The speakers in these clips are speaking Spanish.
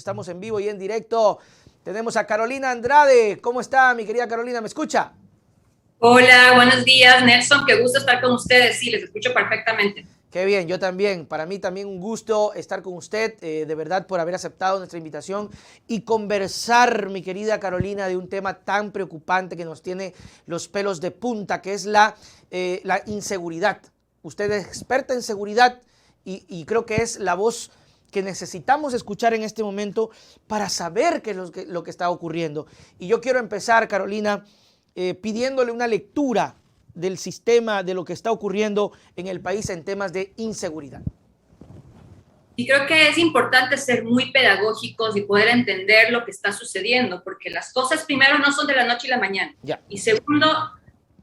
estamos en vivo y en directo. Tenemos a Carolina Andrade. ¿Cómo está, mi querida Carolina? ¿Me escucha? Hola, buenos días, Nelson. Qué gusto estar con ustedes. Sí, les escucho perfectamente. Qué bien, yo también. Para mí también un gusto estar con usted, de verdad, por haber aceptado nuestra invitación y conversar, mi querida Carolina, de un tema tan preocupante que nos tiene los pelos de punta, que es la inseguridad. Usted es experta en seguridad y creo que es la voz que necesitamos escuchar en este momento para saber qué es lo que está ocurriendo. Y yo quiero empezar, Carolina, pidiéndole una lectura del sistema, de lo que está ocurriendo en el país en temas de inseguridad. Y creo que es importante ser muy pedagógicos y poder entender lo que está sucediendo, porque las cosas primero no son de la noche y la mañana. Ya. Y segundo,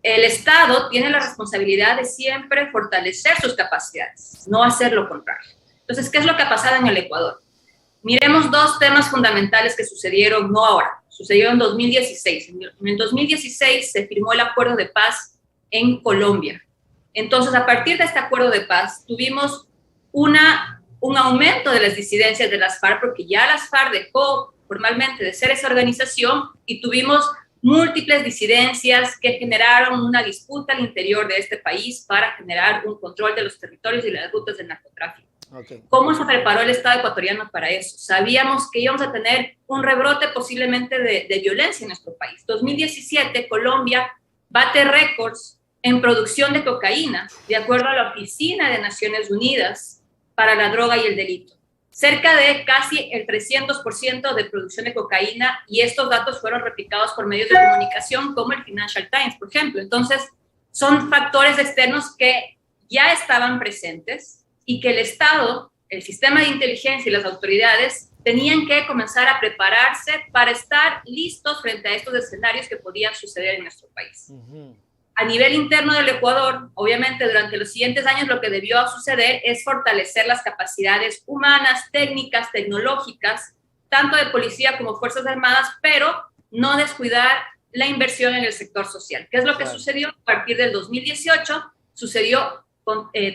el Estado tiene la responsabilidad de siempre fortalecer sus capacidades, no hacer lo contrario. Entonces, ¿qué es lo que ha pasado en el Ecuador? Miremos dos temas fundamentales que sucedieron, no ahora, sucedieron en 2016. En el 2016 se firmó el acuerdo de paz en Colombia. Entonces, a partir de este acuerdo de paz, tuvimos un aumento de las disidencias de las FARC, porque ya las FARC dejó formalmente de ser esa organización y tuvimos múltiples disidencias que generaron una disputa al interior de este país para generar un control de los territorios y las rutas del narcotráfico. Okay. ¿Cómo se preparó el Estado ecuatoriano para eso? Sabíamos que íbamos a tener un rebrote posiblemente de violencia en nuestro país. 2017, Colombia bate récords en producción de cocaína, de acuerdo a la Oficina de Naciones Unidas para la Droga y el Delito. Cerca de casi el 300% de producción de cocaína, y estos datos fueron replicados por medios de comunicación como el Financial Times, por ejemplo. Entonces, son factores externos que ya estaban presentes y que el Estado, el sistema de inteligencia y las autoridades tenían que comenzar a prepararse para estar listos frente a estos escenarios que podían suceder en nuestro país. A nivel interno del Ecuador, obviamente durante los siguientes años lo que debió suceder es fortalecer las capacidades humanas, técnicas, tecnológicas, tanto de policía como Fuerzas Armadas, pero no descuidar la inversión en el sector social. ¿Qué es lo que sucedió? A partir del 2018 sucedió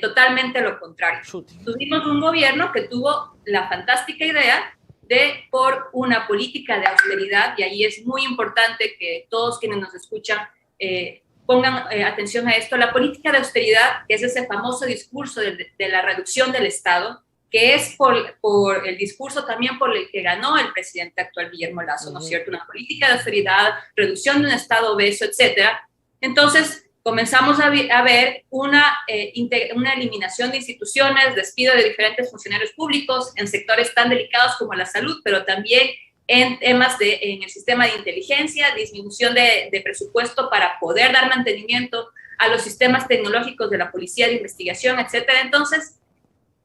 totalmente lo contrario. Tuvimos un gobierno que tuvo la fantástica idea de, por una política de austeridad, y ahí es muy importante que todos quienes nos escuchan pongan atención a esto, la política de austeridad, que es ese famoso discurso de la reducción del Estado, que es por el discurso también por el que ganó el presidente actual Guillermo Lasso, ¿no es cierto? Una política de austeridad, reducción de un Estado obeso, etcétera. Entonces, comenzamos a ver una eliminación de instituciones, despido de diferentes funcionarios públicos en sectores tan delicados como la salud, pero también en temas en el sistema de inteligencia, disminución de presupuesto para poder dar mantenimiento a los sistemas tecnológicos de la policía de investigación, etcétera. Entonces,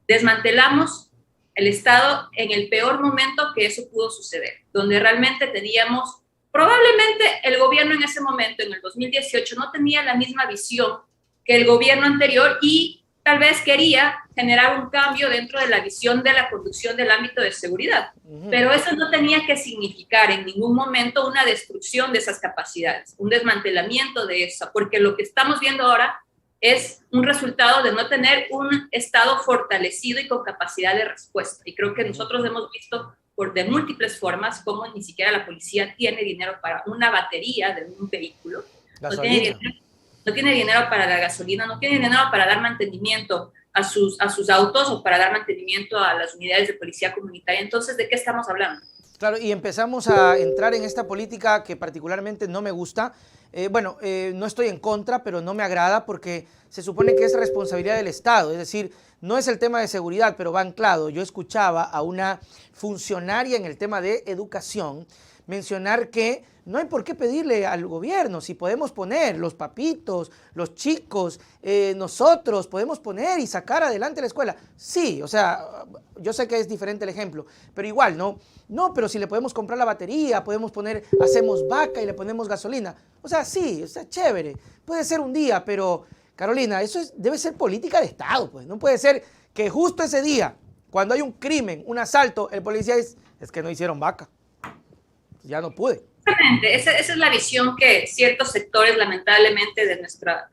desmantelamos el Estado en el peor momento que eso pudo suceder, donde realmente teníamos. Probablemente el gobierno en ese momento, en el 2018, no tenía la misma visión que el gobierno anterior y tal vez quería generar un cambio dentro de la visión de la conducción del ámbito de seguridad. Pero eso no tenía que significar en ningún momento una destrucción de esas capacidades, un desmantelamiento de eso, porque lo que estamos viendo ahora es un resultado de no tener un Estado fortalecido y con capacidad de respuesta. Y creo que nosotros hemos visto de múltiples formas como ni siquiera la policía tiene dinero para una batería de un vehículo, no tiene dinero para la gasolina, no tiene dinero para dar mantenimiento a sus autos o para dar mantenimiento a las unidades de policía comunitaria. Entonces, ¿de qué estamos hablando? Claro, y empezamos a entrar en esta política que particularmente no me gusta. No estoy en contra, pero no me agrada porque se supone que es responsabilidad del Estado, es decir, no es el tema de seguridad, pero va anclado. Yo escuchaba a una funcionaria en el tema de educación mencionar que no hay por qué pedirle al gobierno, si podemos poner los papitos, los chicos, nosotros podemos poner y sacar adelante la escuela. Sí, o sea, yo sé que es diferente el ejemplo, pero igual, ¿no? No, pero si le podemos comprar la batería, podemos poner, hacemos vaca y le ponemos gasolina. O sea, sí, o sea, chévere, puede ser un día, pero Carolina, debe ser política de Estado, pues. No puede ser que justo ese día, cuando hay un crimen, un asalto, el policía es que no hicieron vaca. Ya no pude. Exactamente, esa es la visión que ciertos sectores, lamentablemente, de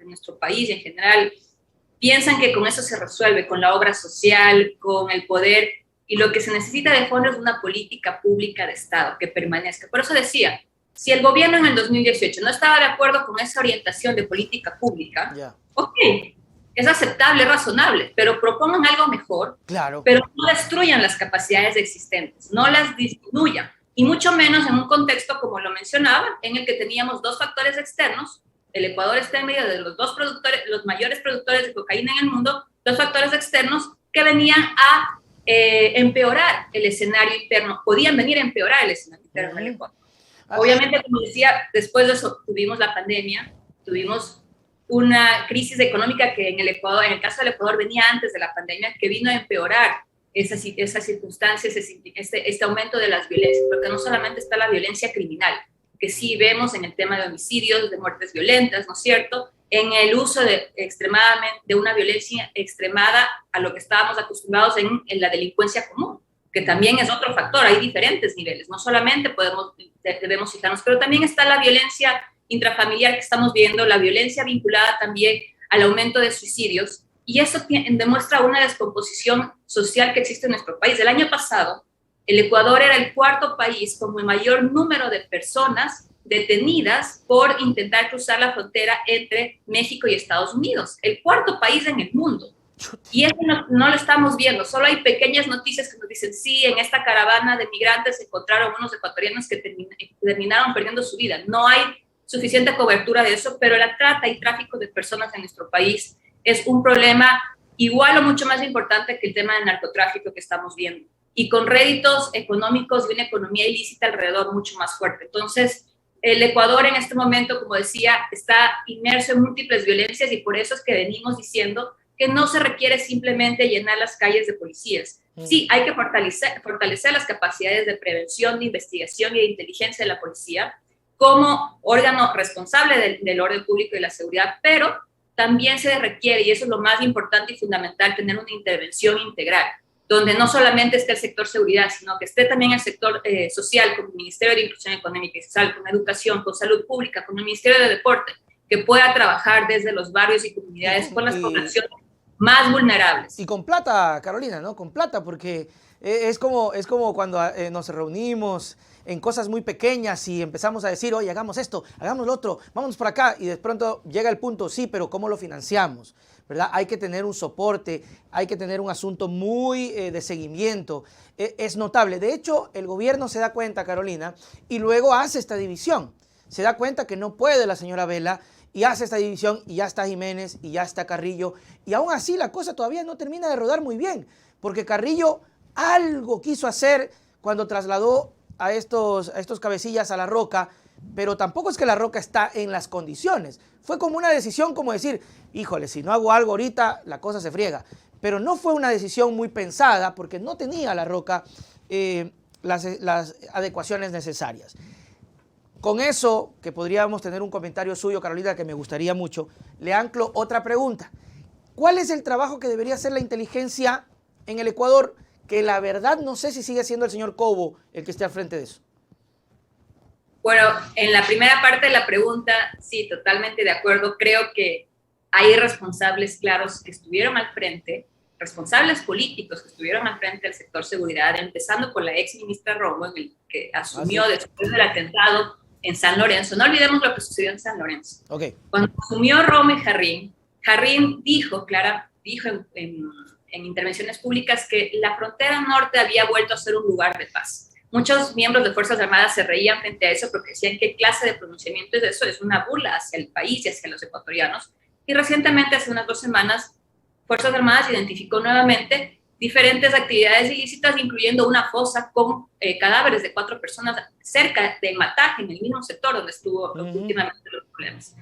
nuestro país en general, piensan que con eso se resuelve, con la obra social, con el poder y lo que se necesita de fondo es una política pública de Estado que permanezca. Por eso decía, si el gobierno en el 2018 no estaba de acuerdo con esa orientación de política pública, ok, es aceptable, razonable, pero propongan algo mejor, pero no destruyan las capacidades existentes, no las disminuyan, y mucho menos en un contexto, como lo mencionaba, en el que teníamos dos factores externos. El Ecuador está en medio de los mayores productores de cocaína en el mundo, dos factores externos que venían a empeorar el escenario interno, podían venir a empeorar el escenario interno del Ecuador. Obviamente, como decía, después de eso tuvimos la pandemia, tuvimos una crisis económica que en el Ecuador, en el caso del Ecuador, venía antes de la pandemia, que vino a empeorar esas circunstancias, este aumento de las violencias, porque no solamente está la violencia criminal, que sí vemos en el tema de homicidios, de muertes violentas, ¿no es cierto?, en el uso de una violencia extremada a lo que estábamos acostumbrados en la delincuencia común, que también es otro factor. Hay diferentes niveles, no solamente debemos citarnos, pero también está la violencia intrafamiliar que estamos viendo, la violencia vinculada también al aumento de suicidios, y eso demuestra una descomposición social que existe en nuestro país. El año pasado, el Ecuador era el cuarto país con el mayor número de personas detenidas por intentar cruzar la frontera entre México y Estados Unidos, el cuarto país en el mundo. Y eso no lo estamos viendo, solo hay pequeñas noticias que nos dicen, sí, en esta caravana de migrantes se encontraron unos ecuatorianos que terminaron perdiendo su vida. No hay suficiente cobertura de eso, pero la trata y tráfico de personas en nuestro país es un problema igual o mucho más importante que el tema del narcotráfico que estamos viendo, y con réditos económicos y una economía ilícita alrededor mucho más fuerte. Entonces, el Ecuador en este momento, como decía, está inmerso en múltiples violencias, y por eso es que venimos diciendo que no se requiere simplemente llenar las calles de policías. Sí, hay que fortalecer las capacidades de prevención, de investigación y de inteligencia de la policía como órgano responsable del orden público y la seguridad, pero también se requiere, y eso es lo más importante y fundamental, tener una intervención integral, donde no solamente esté el sector seguridad, sino que esté también el sector social, con el Ministerio de Inclusión Económica y Social, con educación, con salud pública, con el Ministerio de Deporte, que pueda trabajar desde los barrios y comunidades con las poblaciones más vulnerables. Y con plata, Carolina, ¿no? Con plata, porque es como cuando nos reunimos en cosas muy pequeñas y empezamos a decir, oye, hagamos esto, hagamos lo otro, vámonos por acá, y de pronto llega el punto, sí, pero ¿cómo lo financiamos? ¿Verdad? Hay que tener un soporte, hay que tener un asunto muy de seguimiento. Es notable. De hecho, el gobierno se da cuenta, Carolina, y luego hace esta división. Se da cuenta que no puede la señora Vela y hace esta división, y ya está Jiménez y ya está Carrillo. Y aún así la cosa todavía no termina de rodar muy bien, porque Carrillo algo quiso hacer cuando trasladó a estos cabecillas a La Roca, pero tampoco es que La Roca está en las condiciones. Fue como una decisión como decir, híjole, si no hago algo ahorita, la cosa se friega. Pero no fue una decisión muy pensada, porque no tenía La Roca las adecuaciones necesarias. Con eso, que podríamos tener un comentario suyo, Carolina, que me gustaría mucho, le anclo otra pregunta. ¿Cuál es el trabajo que debería hacer la inteligencia en el Ecuador? Que la verdad no sé si sigue siendo el señor Cobo el que esté al frente de eso. Bueno, en la primera parte de la pregunta, sí, totalmente de acuerdo. Creo que hay responsables claros que estuvieron al frente, responsables políticos que estuvieron al frente del sector seguridad, empezando por la ex ministra Romo, que asumió después del atentado en San Lorenzo. No olvidemos lo que sucedió en San Lorenzo. Okay. Cuando asumió Romo y Jarrín dijo en intervenciones públicas que la frontera norte había vuelto a ser un lugar de paz. Muchos miembros de Fuerzas Armadas se reían frente a eso porque decían qué clase de pronunciamiento es eso, es una burla hacia el país y hacia los ecuatorianos. Y recientemente, hace unas 2 semanas, Fuerzas Armadas identificó nuevamente diferentes actividades ilícitas, incluyendo una fosa con cadáveres de 4 personas cerca del Mataje, en el mismo sector donde estuvo últimamente los problemas.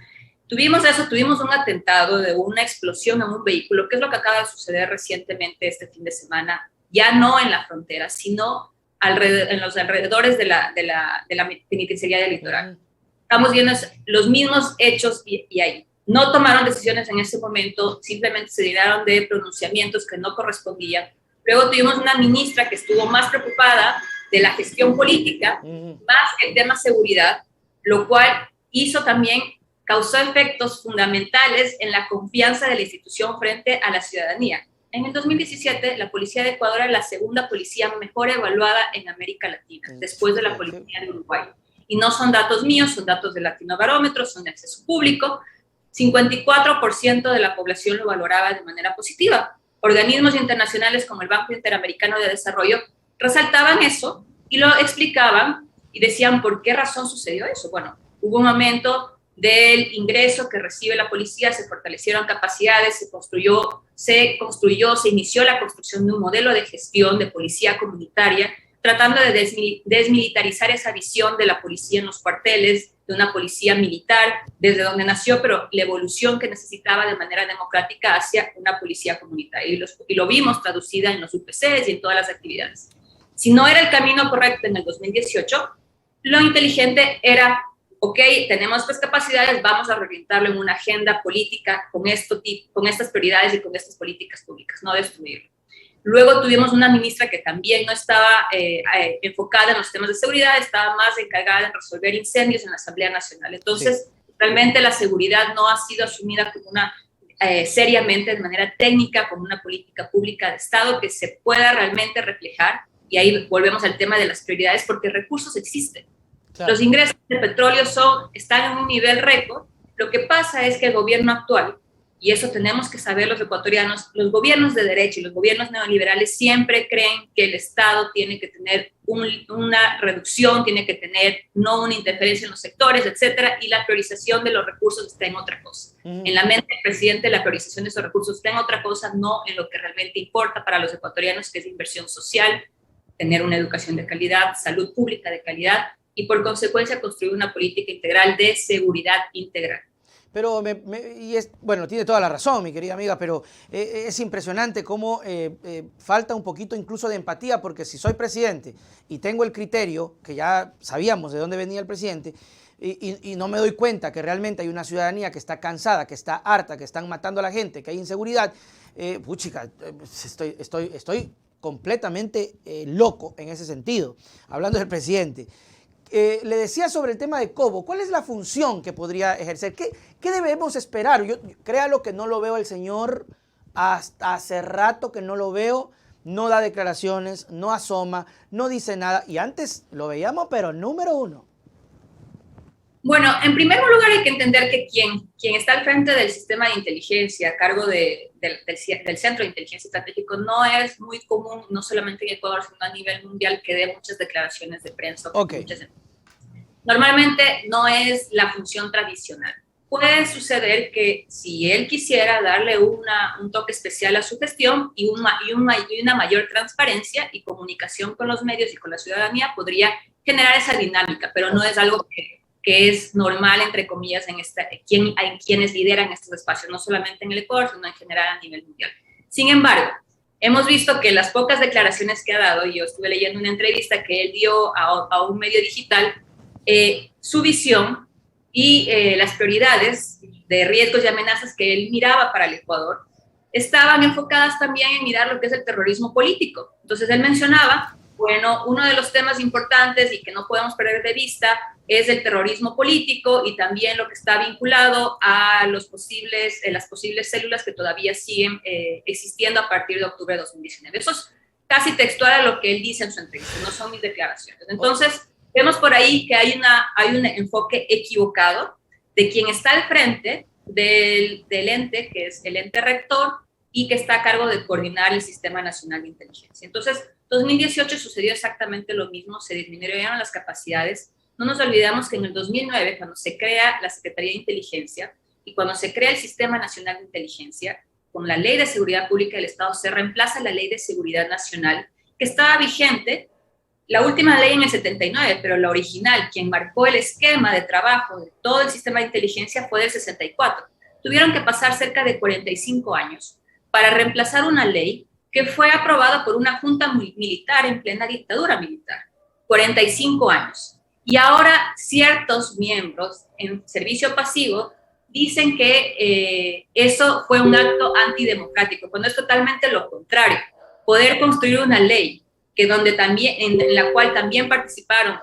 Tuvimos un atentado de una explosión en un vehículo, que es lo que acaba de suceder recientemente este fin de semana, ya no en la frontera, sino en los alrededores de la penitenciaría del litoral. Estamos viendo los mismos hechos y ahí. No tomaron decisiones en ese momento, simplemente se llenaron de pronunciamientos que no correspondían. Luego tuvimos una ministra que estuvo más preocupada de la gestión política, más que el tema seguridad, lo cual causó efectos fundamentales en la confianza de la institución frente a la ciudadanía. En el 2017, la policía de Ecuador era la segunda policía mejor evaluada en América Latina, después de la policía de Uruguay. Y no son datos míos, son datos del Latinobarómetro, son de acceso público. 54% de la población lo valoraba de manera positiva. Organismos internacionales como el Banco Interamericano de Desarrollo resaltaban eso y lo explicaban y decían por qué razón sucedió eso. Bueno, hubo un aumento del ingreso que recibe la policía, se fortalecieron capacidades, se inició la construcción de un modelo de gestión de policía comunitaria, tratando de desmilitarizar esa visión de la policía en los cuarteles, de una policía militar, desde donde nació, pero la evolución que necesitaba de manera democrática hacia una policía comunitaria. Y lo vimos traducida en los UPCs y en todas las actividades. Si no era el camino correcto en el 2018, lo inteligente era, ok, tenemos estas capacidades, vamos a reorientarlo en una agenda política con estas prioridades y con estas políticas públicas, no destruirlo. Luego tuvimos una ministra que también no estaba enfocada en los temas de seguridad, estaba más encargada en resolver incendios en la Asamblea Nacional. Entonces, sí, realmente la seguridad no ha sido asumida como seriamente, de manera técnica, como una política pública de Estado que se pueda realmente reflejar. Y ahí volvemos al tema de las prioridades, porque recursos existen. Claro. Los ingresos de petróleo están en un nivel récord. Lo que pasa es que el gobierno actual, y eso tenemos que saber los ecuatorianos, los gobiernos de derecha y los gobiernos neoliberales siempre creen que el Estado tiene que tener una reducción, tiene que tener no una interferencia en los sectores, etcétera, y la priorización de los recursos está en otra cosa. En la mente del presidente, la priorización de esos recursos está en otra cosa, no en lo que realmente importa para los ecuatorianos, que es inversión social, tener una educación de calidad, salud pública de calidad, y por consecuencia construir una política integral de seguridad integral. Pero, bueno, tiene toda la razón, mi querida amiga, pero es impresionante cómo falta un poquito incluso de empatía, porque si soy presidente y tengo el criterio, que ya sabíamos de dónde venía el presidente, y no me doy cuenta que realmente hay una ciudadanía que está cansada, que está harta, que están matando a la gente, que hay inseguridad, puchica, estoy completamente loco en ese sentido, hablando del presidente. Le decía sobre el tema de Cobo, ¿cuál es la función que podría ejercer? ¿Qué debemos esperar? Créalo que no lo veo el señor, hasta hace rato que no lo veo, no da declaraciones, no asoma, no dice nada, y antes lo veíamos, pero número uno. Bueno, en primer lugar hay que entender que quien está al frente del sistema de inteligencia, a cargo del Centro de Inteligencia Estratégico, no es muy común, no solamente en Ecuador, sino a nivel mundial, que dé muchas declaraciones de prensa. Okay. Normalmente no es la función tradicional. Puede suceder que si él quisiera darle un toque especial a su gestión y una mayor transparencia y comunicación con los medios y con la ciudadanía, podría generar esa dinámica, pero no es algo que es normal, entre comillas, en quienes lideran estos espacios, no solamente en el Ecuador, sino en general a nivel mundial. Sin embargo, hemos visto que las pocas declaraciones que ha dado, y yo estuve leyendo una entrevista que él dio a un medio digital, su visión y las prioridades de riesgos y amenazas que él miraba para el Ecuador estaban enfocadas también en mirar lo que es el terrorismo político. Entonces él mencionaba, bueno, uno de los temas importantes y que no podemos perder de vista es el terrorismo político y también lo que está vinculado a las posibles células que todavía siguen existiendo a partir de octubre de 2019. Eso es casi textual a lo que él dice en su entrevista, no son mis declaraciones. Entonces, vemos por ahí que hay un enfoque equivocado de quien está al frente del ente, que es el ente rector, y que está a cargo de coordinar el Sistema Nacional de Inteligencia. Entonces, 2018 sucedió exactamente lo mismo, se disminuyeron las capacidades. No nos olvidamos que en el 2009, cuando se crea la Secretaría de Inteligencia y cuando se crea el Sistema Nacional de Inteligencia, con la Ley de Seguridad Pública del Estado se reemplaza la Ley de Seguridad Nacional, que estaba vigente, la última ley en el 79, pero la original, quien marcó el esquema de trabajo de todo el sistema de inteligencia, fue del 64. Tuvieron que pasar cerca de 45 años para reemplazar una ley que fue aprobada por una junta militar en plena dictadura militar. 45 años. Y ahora ciertos miembros en servicio pasivo dicen que eso fue un acto antidemocrático, cuando es totalmente lo contrario. Poder construir una ley en la cual también participaron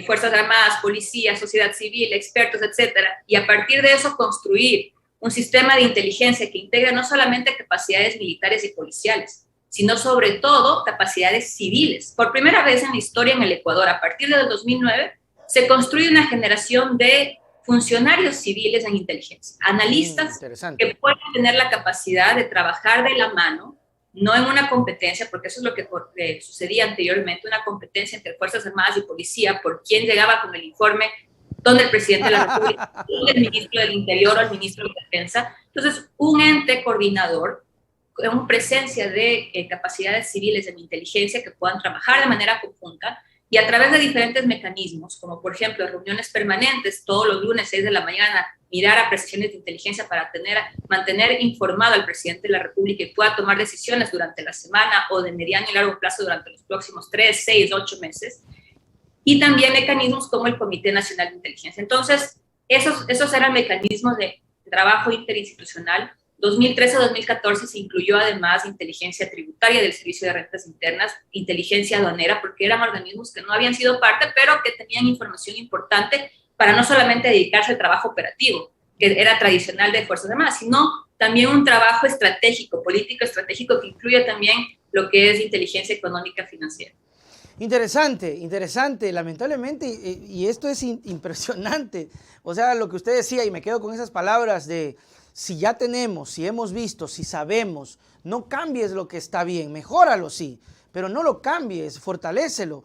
Fuerzas Armadas, policía, sociedad civil, expertos, etcétera, y a partir de eso construir un sistema de inteligencia que integre no solamente capacidades militares y policiales, sino sobre todo capacidades civiles. Por primera vez en la historia en el Ecuador, a partir del 2009, se construye una generación de funcionarios civiles en inteligencia, analistas que pueden tener la capacidad de trabajar de la mano, no en una competencia, porque eso es lo que sucedía anteriormente, una competencia entre Fuerzas Armadas y Policía por quién llegaba con el informe, donde el presidente de la República, el ministro del Interior o el ministro de Defensa. Entonces, un ente coordinador con presencia de capacidades civiles en inteligencia que puedan trabajar de manera conjunta y a través de diferentes mecanismos, como por ejemplo reuniones permanentes todos los lunes 6 de la mañana, mirar apreciaciones de inteligencia para mantener informado al presidente de la República y pueda tomar decisiones durante la semana o de mediano y largo plazo durante los próximos 3, 6, 8 meses. Y también mecanismos como el Comité Nacional de Inteligencia. Entonces, esos eran mecanismos de trabajo interinstitucional. 2013-2014 se incluyó además inteligencia tributaria del Servicio de Rentas Internas, inteligencia aduanera, porque eran organismos que no habían sido parte, pero que tenían información importante para no solamente dedicarse al trabajo operativo, que era tradicional de Fuerzas Armadas, sino también un trabajo estratégico, político estratégico, que incluye también lo que es inteligencia económica financiera. Interesante, interesante, lamentablemente, y esto es impresionante. O sea, lo que usted decía, y me quedo con esas palabras de si ya tenemos, si hemos visto, si sabemos, no cambies lo que está bien, mejóralo sí, pero no lo cambies, fortalécelo.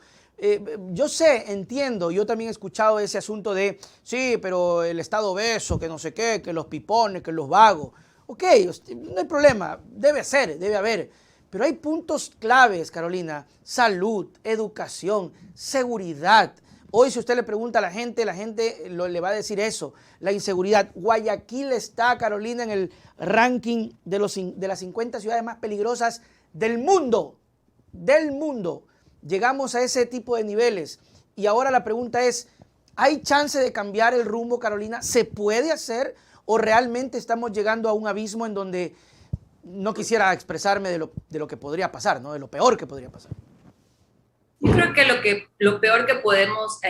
Yo sé, entiendo, yo también he escuchado ese asunto de, sí, pero el Estado obeso, que no sé qué, que los pipones, que los vagos. Ok, no hay problema, debe ser, debe haber. Pero hay puntos claves, Carolina: salud, educación, seguridad. Hoy si usted le pregunta a la gente le va a decir eso, la inseguridad. Guayaquil está, Carolina, en el ranking de las 50 ciudades más peligrosas del mundo. Del mundo. Llegamos a ese tipo de niveles. Y ahora la pregunta es, ¿hay chance de cambiar el rumbo, Carolina? ¿Se puede hacer o realmente estamos llegando a un abismo en donde no quisiera expresarme de lo que podría pasar, ¿no? De lo peor que podría pasar? Yo creo que lo peor que podemos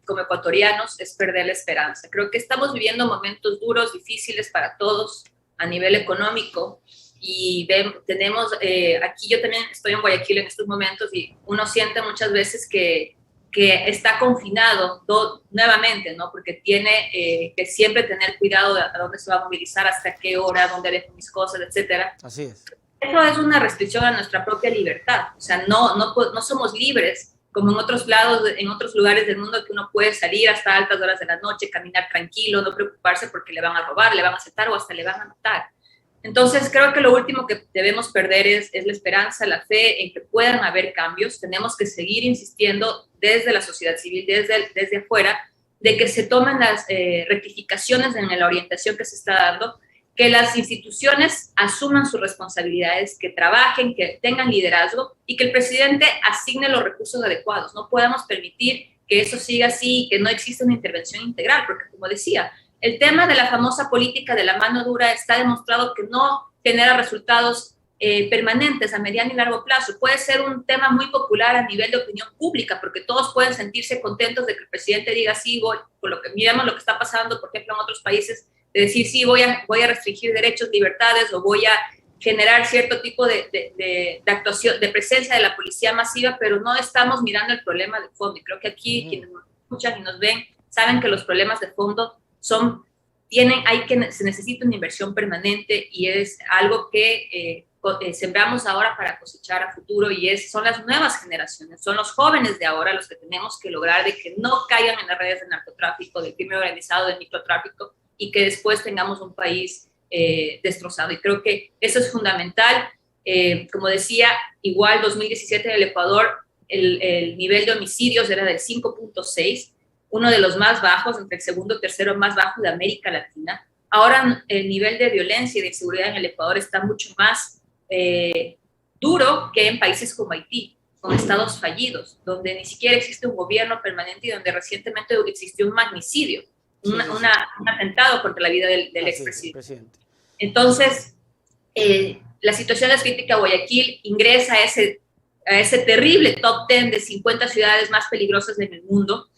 como ecuatorianos es perder la esperanza. Creo que estamos viviendo momentos duros, difíciles para todos a nivel económico y tenemos, aquí yo también estoy en Guayaquil en estos momentos y uno siente muchas veces que está confinado nuevamente, ¿no? Porque tiene que siempre tener cuidado de a dónde se va a movilizar, hasta qué hora, dónde dejo mis cosas, etcétera. Así es. Eso es una restricción a nuestra propia libertad. O sea, no somos libres como en otros lados, en otros lugares del mundo, que uno puede salir hasta altas horas de la noche, caminar tranquilo, no preocuparse porque le van a robar, le van a asaltar o hasta le van a matar. Entonces, creo que lo último que debemos perder es la esperanza, la fe en que puedan haber cambios. Tenemos que seguir insistiendo desde la sociedad civil, desde afuera, de que se tomen las rectificaciones en la orientación que se está dando, que las instituciones asuman sus responsabilidades, que trabajen, que tengan liderazgo y que el presidente asigne los recursos adecuados. No podemos permitir que eso siga así y que no exista una intervención integral, porque como decía, el tema de la famosa política de la mano dura está demostrado que no genera resultados permanentes a mediano y largo plazo. Puede ser un tema muy popular a nivel de opinión pública, porque todos pueden sentirse contentos de que el presidente diga sí, miremos lo que está pasando, por ejemplo, en otros países, de decir sí, voy a restringir derechos, libertades, o voy a generar cierto tipo de actuación, de presencia de la policía masiva, pero no estamos mirando el problema de fondo. Y creo que aquí quienes nos escuchan y nos ven saben que los problemas de fondo se necesita una inversión permanente y es algo que sembramos ahora para cosechar a futuro, y son las nuevas generaciones, son los jóvenes de ahora los que tenemos que lograr de que no caigan en las redes de narcotráfico, del crimen organizado, del microtráfico, y que después tengamos un país destrozado. Y creo que eso es fundamental. Como decía, igual 2017 en el Ecuador el nivel de homicidios era del 5.6, uno de los más bajos, entre el segundo y tercero más bajo de América Latina. Ahora el nivel de violencia y de inseguridad en el Ecuador está mucho más duro que en países como Haití, con estados fallidos, donde ni siquiera existe un gobierno permanente y donde recientemente existió un magnicidio, un atentado contra la vida del expresidente. Entonces, la situación es crítica. Guayaquil ingresa a ese terrible top 10 de 50 ciudades más peligrosas en el mundo.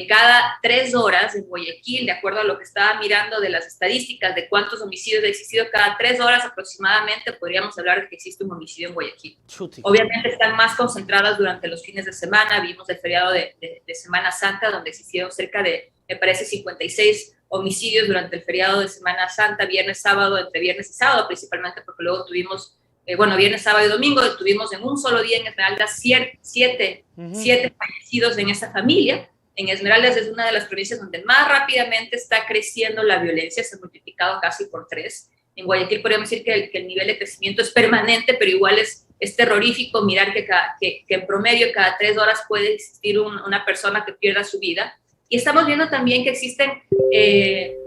cada 3 horas en Guayaquil, de acuerdo a lo que estaba mirando de las estadísticas de cuántos homicidios ha existido, cada 3 horas aproximadamente podríamos hablar de que existe un homicidio en Guayaquil. Chuti. Obviamente están más concentradas durante los fines de semana. Vimos el feriado de Semana Santa, donde existieron cerca de, me parece, 56 homicidios durante el feriado de Semana Santa, viernes, sábado, entre viernes y sábado, principalmente porque luego tuvimos, viernes, sábado y domingo, tuvimos en un solo día en Esmeraldas siete fallecidos en esa familia. En Esmeraldas es una de las provincias donde más rápidamente está creciendo la violencia, se ha multiplicado casi por 3. En Guayaquil podríamos decir que el nivel de crecimiento es permanente, pero igual es terrorífico mirar que en promedio cada 3 horas puede existir una persona que pierda su vida. Y estamos viendo también que existen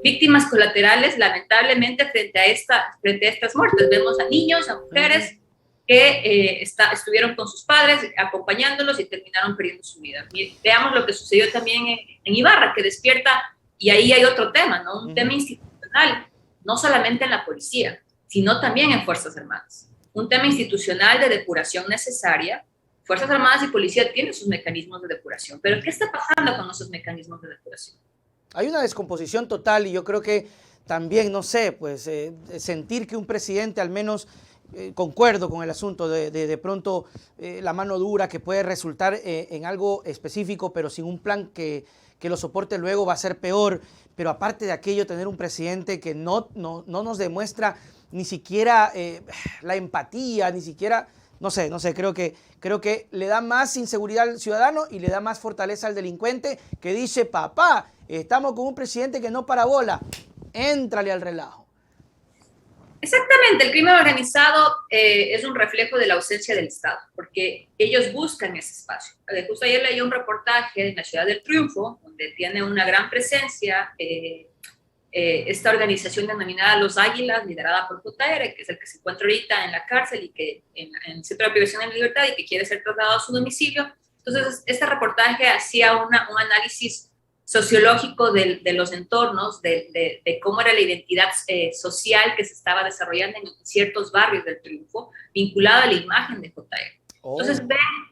víctimas colaterales, lamentablemente, frente a estas muertes. Vemos a niños, a mujeres que estuvieron con sus padres acompañándolos y terminaron perdiendo su vida. Veamos lo que sucedió también en Ibarra, que despierta, y ahí hay otro tema, ¿no? Un tema institucional, no solamente en la policía, sino también en Fuerzas Armadas. Un tema institucional de depuración necesaria. Fuerzas Armadas y Policía tienen sus mecanismos de depuración, pero ¿qué está pasando con esos mecanismos de depuración? Hay una descomposición total y yo creo que también, no sé, pues sentir que un presidente al menos... concuerdo con el asunto de pronto la mano dura que puede resultar en algo específico, pero sin un plan que lo soporte luego va a ser peor. Pero aparte de aquello, tener un presidente que no nos demuestra ni siquiera la empatía, ni siquiera, no sé, creo que le da más inseguridad al ciudadano y le da más fortaleza al delincuente que dice, papá, estamos con un presidente que no para bola, éntrale al relajo. Exactamente, el crimen organizado es un reflejo de la ausencia del Estado, porque ellos buscan ese espacio. Justo ayer leí un reportaje en la Ciudad del Triunfo, donde tiene una gran presencia esta organización denominada Los Águilas, liderada por JR, que es el que se encuentra ahorita en la cárcel y que en el Centro de Privación de Libertad y que quiere ser trasladado a su domicilio. Entonces, este reportaje hacía un análisis sociológico de los entornos, de cómo era la identidad social que se estaba desarrollando en ciertos barrios del Triunfo, vinculada a la imagen de JR. Entonces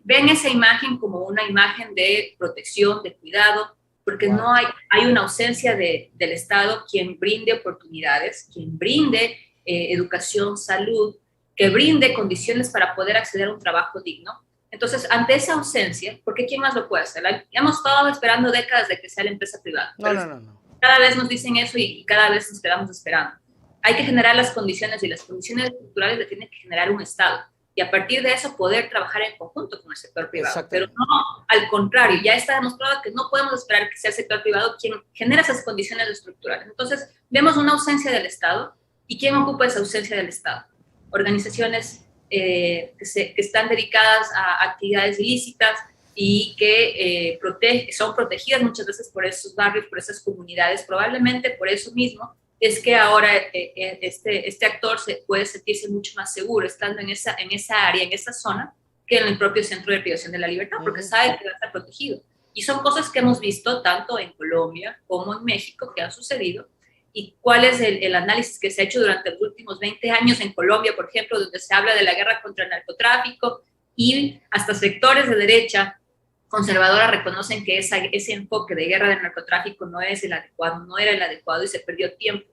ven esa imagen como una imagen de protección, de cuidado, porque no hay una ausencia del Estado quien brinde oportunidades, quien brinde educación, salud, que brinde condiciones para poder acceder a un trabajo digno. Entonces, ante esa ausencia, porque ¿quién más lo puede hacer? Hemos estado esperando décadas de que sea la empresa privada. No. Cada vez nos dicen eso y cada vez nos quedamos esperando. Hay que generar las condiciones y las condiciones estructurales le tiene que generar un Estado. Y a partir de eso poder trabajar en conjunto con el sector privado. Pero no al contrario, ya está demostrado que no podemos esperar que sea el sector privado quien genera esas condiciones estructurales. Entonces, vemos una ausencia del Estado. ¿Y quién ocupa esa ausencia del Estado? Organizaciones que están dedicadas a actividades ilícitas y que son protegidas muchas veces por esos barrios, por esas comunidades. Probablemente por eso mismo es que ahora este actor puede sentirse mucho más seguro estando en esa área, en esa zona, que en el propio Centro de Privación de la Libertad, porque sabe que va a estar protegido. Y son cosas que hemos visto tanto en Colombia como en México que han sucedido. Y cuál es el análisis que se ha hecho durante los últimos 20 años en Colombia, por ejemplo, donde se habla de la guerra contra el narcotráfico y hasta sectores de derecha conservadora reconocen que ese enfoque de guerra del narcotráfico no es el adecuado, no era el adecuado y se perdió tiempo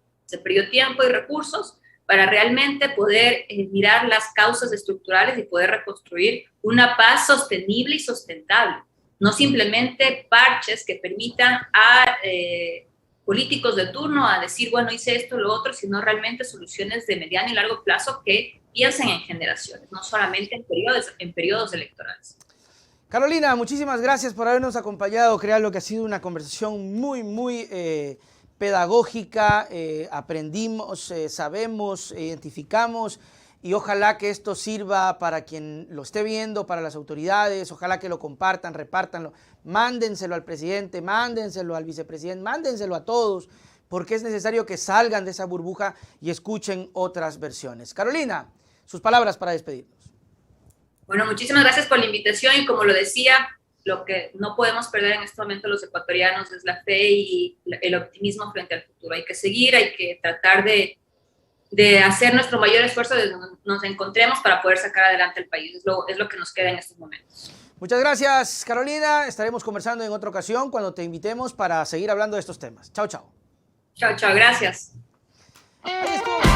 y recursos para realmente poder mirar las causas estructurales y poder reconstruir una paz sostenible y sustentable, no simplemente parches que permitan a políticos de turno a decir, bueno, hice esto, lo otro, sino realmente soluciones de mediano y largo plazo que piensen en generaciones, no solamente en periodos electorales. Carolina, muchísimas gracias por habernos acompañado. Créalo que ha sido una conversación muy pedagógica. Aprendimos, sabemos, identificamos y ojalá que esto sirva para quien lo esté viendo, para las autoridades. Ojalá que lo compartan, repártanlo. Mándenselo al presidente, mándenselo al vicepresidente, mándenselo a todos, porque es necesario que salgan de esa burbuja y escuchen otras versiones. Carolina, sus palabras para despedirnos. Bueno, muchísimas gracias por la invitación y como lo decía, lo que no podemos perder en este momento los ecuatorianos es la fe y el optimismo frente al futuro. Hay que seguir, hay que tratar de hacer nuestro mayor esfuerzo desde donde nos encontremos para poder sacar adelante el país. Es lo que nos queda en estos momentos. Muchas gracias, Carolina. Estaremos conversando en otra ocasión cuando te invitemos para seguir hablando de estos temas. Chao, chao. Chao, chao, gracias. Ahí estuvo.